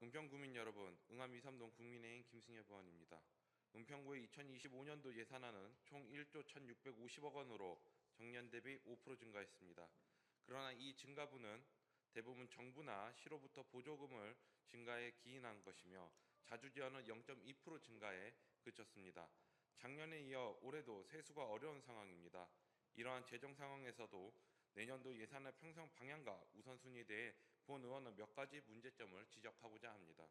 은평구민 여러분, 응암 이삼동 국민의힘 김승엽 의원입니다. 은평구의 2025년도 예산안은 총 1조 1,650억 원으로 전년 대비 5% 증가했습니다. 그러나 이 증가분은 대부분 정부나 시로부터 보조금을 증가에 기인한 것이며 자주지원은 0.2% 증가에 그쳤습니다. 작년에 이어 올해도 세수가 어려운 상황입니다. 이러한 재정 상황에서도 내년도 예산의 편성 방향과 우선순위에 대해 본 의원은 몇 가지 문제점을 지적하고자 합니다.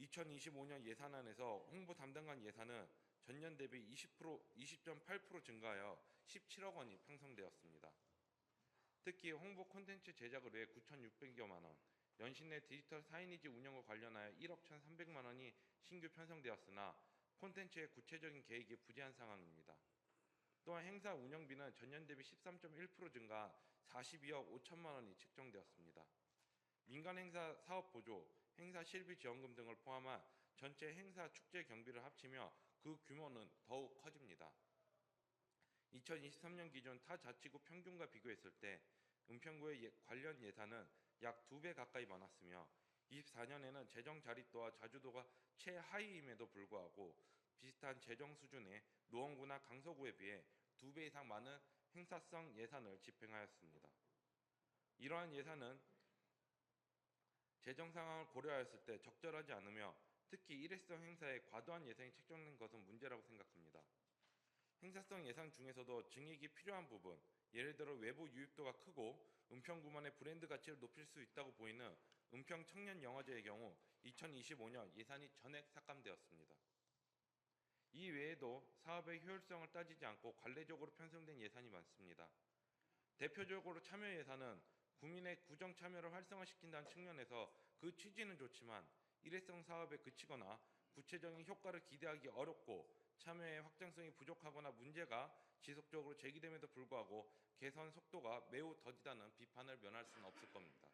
2025년 예산안에서 홍보 담당관 예산은 전년 대비 20.8% 증가하여 17억 원이 편성되었습니다. 특히 홍보 콘텐츠 제작을 위해 9,600여만 원, 연신내 디지털 사이니지 운영과 관련하여 1억 1,300만 원이 신규 편성되었으나 콘텐츠의 구체적인 계획이 부재한 상황입니다. 또한 행사 운영비는 전년 대비 13.1% 증가 42억 5천만 원이 책정되었습니다. 민간 행사 사업 보조, 행사 실비 지원금 등을 포함한 전체 행사 축제 경비를 합치며 그 규모는 더욱 커집니다. 2023년 기준 타 자치구 평균과 비교했을 때 은평구의 관련 예산은 약 2배 가까이 많았으며 24년에는 재정 자립도와 자주도가 최하위임에도 불구하고 비슷한 재정 수준의 노원구나 강서구에 비해 2배 이상 많은 행사성 예산을 집행하였습니다. 이러한 예산은 재정 상황을 고려하였을 때 적절하지 않으며 특히 일회성 행사에 과도한 예산이 책정된 것은 문제라고 생각합니다. 행사성 예산 중에서도 증액이 필요한 부분, 예를 들어 외부 유입도가 크고 은평구만의 브랜드 가치를 높일 수 있다고 보이는 은평 청년 영화제의 경우 2025년 예산이 전액 삭감되었습니다. 이 외에도 사업의 효율성을 따지지 않고 관례적으로 편성된 예산이 많습니다. 대표적으로 참여 예산은 국민의 구정 참여를 활성화시킨다는 측면에서 그 취지는 좋지만 일회성 사업에 그치거나 구체적인 효과를 기대하기 어렵고 참여의 확장성이 부족하거나 문제가 지속적으로 제기됨에도 불구하고 개선 속도가 매우 더디다는 비판을 면할 수는 없을 겁니다.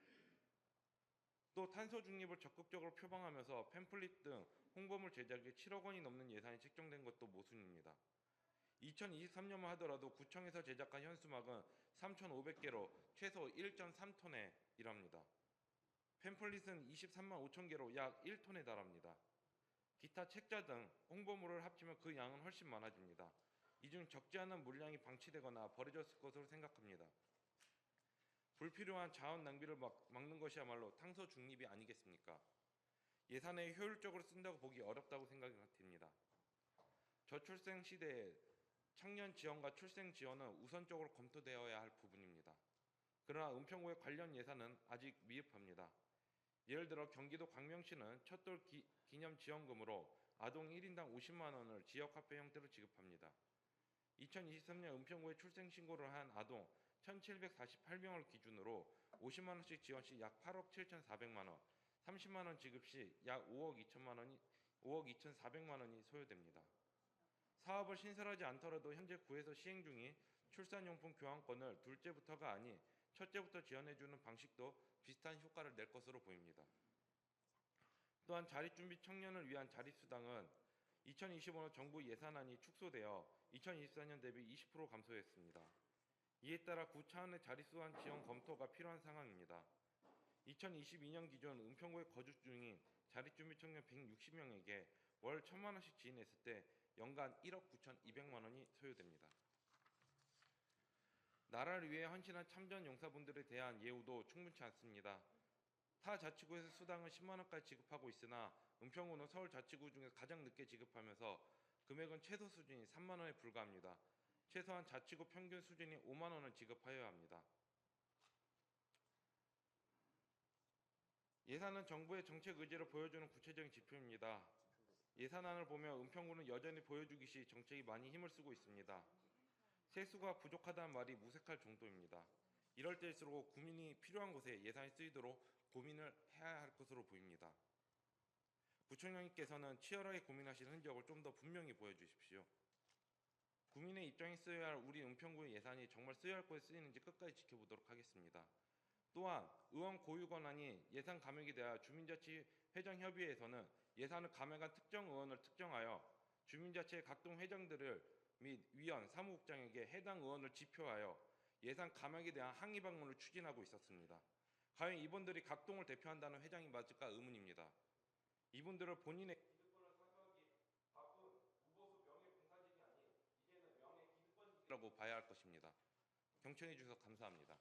또 탄소 중립을 적극적으로 표방하면서 팸플릿 등 홍보물 제작에 7억 원이 넘는 예산이 책정된 것도 모순입니다. 2023년만 하더라도 구청에서 제작한 현수막은 3,500개로 최소 1.3톤에 일합니다. 팸플릿은 23만 5천 개로 약 1톤에 달합니다. 기타 책자 등 홍보물을 합치면 그 양은 훨씬 많아집니다. 이 중 적지 않은 물량이 방치되거나 버려졌을 것으로 생각합니다. 불필요한 자원 낭비를 막는 것이야말로 탄소 중립이 아니겠습니까? 예산에 효율적으로 쓴다고 보기 어렵다고 생각이 됩니다. 저출생 시대에 청년 지원과 출생 지원은 우선적으로 검토되어야 할 부분입니다. 그러나 은평구의 관련 예산은 아직 미흡합니다. 예를 들어 경기도 광명시는 첫돌 기념 지원금으로 아동 1인당 50만 원을 지역화폐 형태로 지급합니다. 2023년 은평구에 출생신고를 한 아동 1,748명을 기준으로 50만 원씩 지원 시 약 8억 7,400만 원, 30만 원 지급 시 약 5억 2,400만 원이 소요됩니다. 사업을 신설하지 않더라도 현재 구에서 시행 중인 출산용품 교환권을 둘째부터가 아닌 첫째부터 지원해주는 방식도 비슷한 효과를 낼 것으로 보입니다. 또한 자립준비 청년을 위한 자립수당은 2025년 정부 예산안이 축소되어 2024년 대비 20% 감소했습니다. 이에 따라 구 차원의 자립수당 지원 검토가 필요한 상황입니다. 2022년 기준 은평구에 거주 중인 자립준비 청년 160명에게 월 1,000만 원씩 지원했을 때 연간 1억 9,200만 원이 소요됩니다. 나라를 위해 헌신한 참전 용사분들에 대한 예우도 충분치 않습니다. 타 자치구에서 수당을 10만 원까지 지급하고 있으나 은평구는 서울 자치구 중에서 가장 늦게 지급하면서 금액은 최소 수준이 3만 원에 불과합니다. 최소한 자치구 평균 수준이 5만 원을 지급하여야 합니다. 예산은 정부의 정책 의지를 보여주는 구체적인 지표입니다. 예산안을 보면 은평구는 여전히 보여주기식 정책이 많이 힘을 쓰고 있습니다. 세수가 부족하다는 말이 무색할 정도입니다. 이럴 때일수록 국민이 필요한 곳에 예산이 쓰이도록 고민을 해야 할 것으로 보입니다. 부총장님께서는 치열하게 고민하신 흔적을 좀 더 분명히 보여주십시오. 국민의 입장에 쓰여야 할 우리 은평구의 예산이 정말 쓰여야 할 곳에 쓰이는지 끝까지 지켜보도록 하겠습니다. 또한 의원 고유 권한이 예산 감액에 대하여 주민자치회장협의회에서는 예산을 감액한 특정 의원을 특정하여 주민자치회 각동 회장들을 및 위원, 사무국장에게 해당 의원을 지표하여 예산 감액에 대한 항의 방문을 추진하고 있었습니다. 과연 이분들이 각동을 대표한다는 회장이 맞을까 의문입니다. 이분들은 본인의 기득권을 사수하기 바쁜 무보수 명예봉사진이 아닌 이제는 명예기득권이라고 봐야 할 것입니다. 경청해 주셔서 감사합니다.